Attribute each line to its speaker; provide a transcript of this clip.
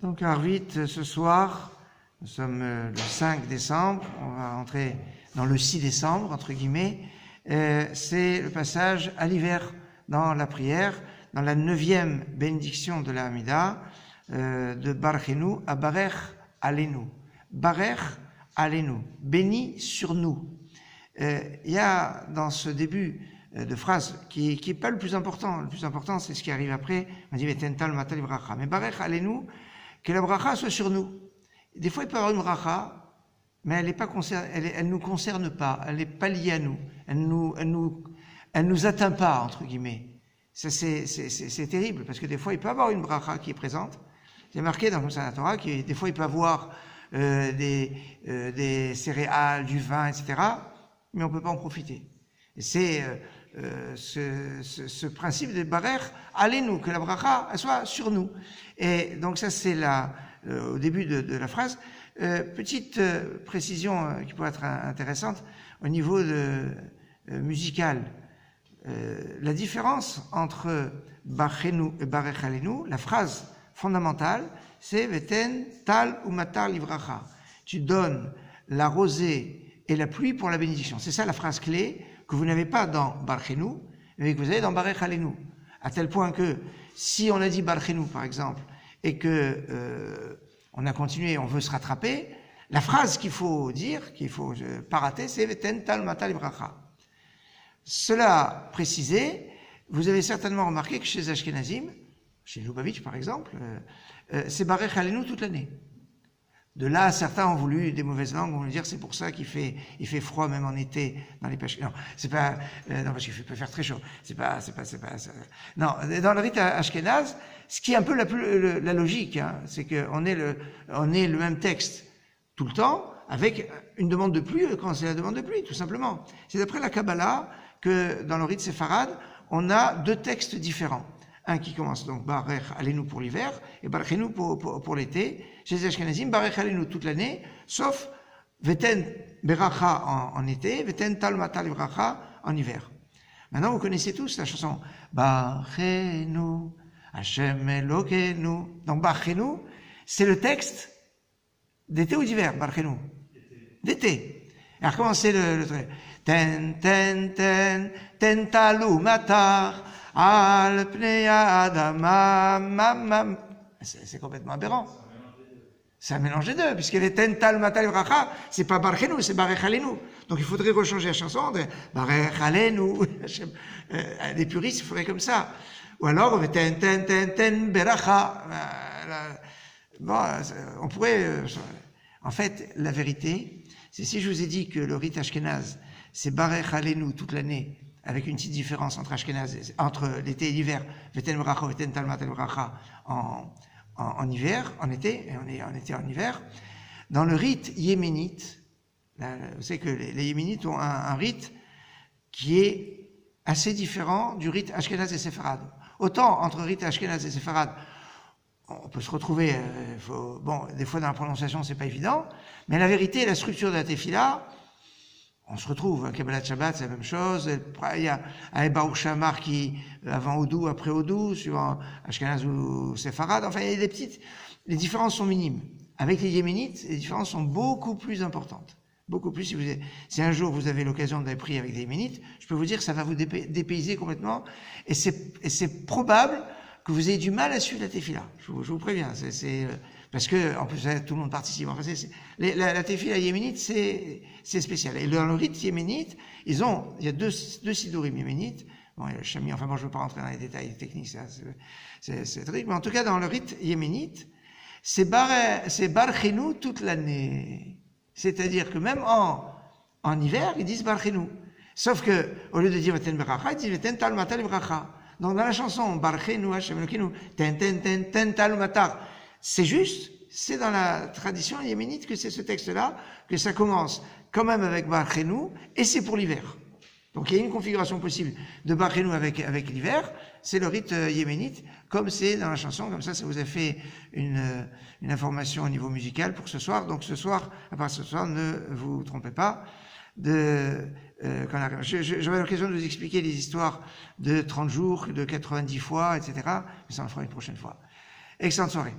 Speaker 1: Donc Arvit, ce soir, nous sommes le 5 décembre, on va entrer dans le 6 décembre, entre guillemets, c'est le passage à l'hiver dans la prière, dans la 9e bénédiction de la Hamida, de Barchenu à Barech Alenu. Barech Alenu, béni sur nous. Il y a dans ce début de phrase qui est pas le plus important. Le plus important, c'est ce qui arrive après. On dit Tental Matal Bracha. Mais Barech Alenu, que la bracha soit sur nous. Des fois, il peut y avoir une bracha, mais elle nous concerne pas. Elle n'est pas liée à nous. Elle nous atteint pas, entre guillemets. Ça, c'est terrible, parce que des fois, il peut y avoir une bracha qui est présente. C'est marqué dans la Torah que des fois, il peut y avoir des céréales, du vin, etc., mais on peut pas en profiter. Et c'est ce principe de Barech, allez-nous, que la bracha elle soit sur nous. Et donc ça, c'est au début de la phrase. Petite précision qui pourrait être intéressante au niveau musical. La différence entre Barchenu et Barech Alenu, la phrase fondamentale, c'est Veten tal ou matar livracha. Tu donnes la rosée et la pluie pour la bénédiction. C'est ça la phrase clé que vous n'avez pas dans Barchenu, mais que vous avez dans Barech Alenu. À tel point que si on a dit Barchenu, par exemple, et que on a continué, on veut se rattraper, la phrase qu'il faut dire, qu'il faut pas rater, c'est Veten tal matar livracha. Cela précisé, vous avez certainement remarqué que chez Ashkenazim, chez Lubavitch par exemple, c'est Barech Alenu toute l'année. De là, certains ont voulu, des mauvaises langues, vont dire c'est pour ça il fait froid même en été dans les pêches. Non, c'est pas, non, parce qu'il peut faire très chaud. C'est pas ça. Non, dans le rite ashkénaze, ce qui est un peu la logique, hein, c'est qu'on est le même texte tout le temps, avec une demande de pluie quand c'est la demande de pluie, tout simplement. C'est d'après la Kabbalah que dans le rite séfarade, on a deux textes différents. Un qui commence donc Barech Alenu pour l'hiver et Barchenu pour l'été. Chez les Ashkenazim, Barech Alenu toute l'année, sauf Veten Beracha en été, Veten Tal Matal Beracha en hiver. Maintenant, vous connaissez tous la chanson Barchenu, Hashem Elokeinu. Donc Barchenu, c'est le texte d'été ou d'hiver, Barchenu? D'été. Alors comment c'est le Ten talu matar al pnei adama mamam. C'est complètement aberrant. C'est un mélange des deux, puisque les tental matal bracha, c'est pas barchenu, c'est barech alenu. Donc il faudrait rechanger la chanson de barech alenu. Les puristes feraient comme ça. Ou alors ten beracha. Bon, on pourrait. En fait, la vérité, c'est si je vous ai dit que le rite ashkénaze, c'est Barech Alenu toute l'année, avec une petite différence entre l'été et l'hiver, Veten Bracha, Veten Tal Matal Bracha en hiver, en été, et on était en hiver. Dans le rite yéménite, vous savez que les yéménites ont un rite qui est assez différent du rite ashkénaze et séfarade. Autant entre rite ashkénaze et séfarade, on peut se retrouver, bon, des fois dans la prononciation c'est pas évident, mais la vérité, la structure de la tefila, on se retrouve, à Kabbalat Shabbat, c'est la même chose. Il y a Baruch Shamar qui, avant Oudou, après Oudou, suivant Ashkenaz ou Sepharad. Enfin, il y a les différences sont minimes. Avec les Yéménites, les différences sont beaucoup plus importantes. Beaucoup plus. Si un jour vous avez l'occasion d'aller prier avec des Yéménites, je peux vous dire que ça va vous dépayser complètement. Et c'est probable que vous ayez du mal à suivre la tefila. Je vous préviens. Parce que, en plus, tout le monde participe. Enfin, la tefila yéménite, c'est spécial. Et dans le rite yéménite, il y a deux sidourim yéménites. Bon, il y a le chami, enfin bon, je ne veux pas rentrer dans les détails techniques, c'est très, mais en tout cas, dans le rite yéménite, c'est barchenu toute l'année. C'est-à-dire que même en hiver, ils disent barchenu. Sauf que, au lieu de dire veten beracha, ils disent veten tal matal beracha. Donc, dans la chanson, barchenu, Hashem Elokeinu, ten tal matar, c'est juste, c'est dans la tradition yéménite que c'est ce texte-là, que ça commence quand même avec Barchenu, et c'est pour l'hiver. Donc il y a une configuration possible de Barchenu avec l'hiver, c'est le rite yéménite, comme c'est dans la chanson, comme ça vous a fait une information au niveau musical pour ce soir. Donc ce soir, à part ce soir, ne vous trompez pas, j'aurai l'occasion de vous expliquer les histoires de 30 jours, de 90 fois, etc., mais ça on le fera une prochaine fois. Excellente soirée.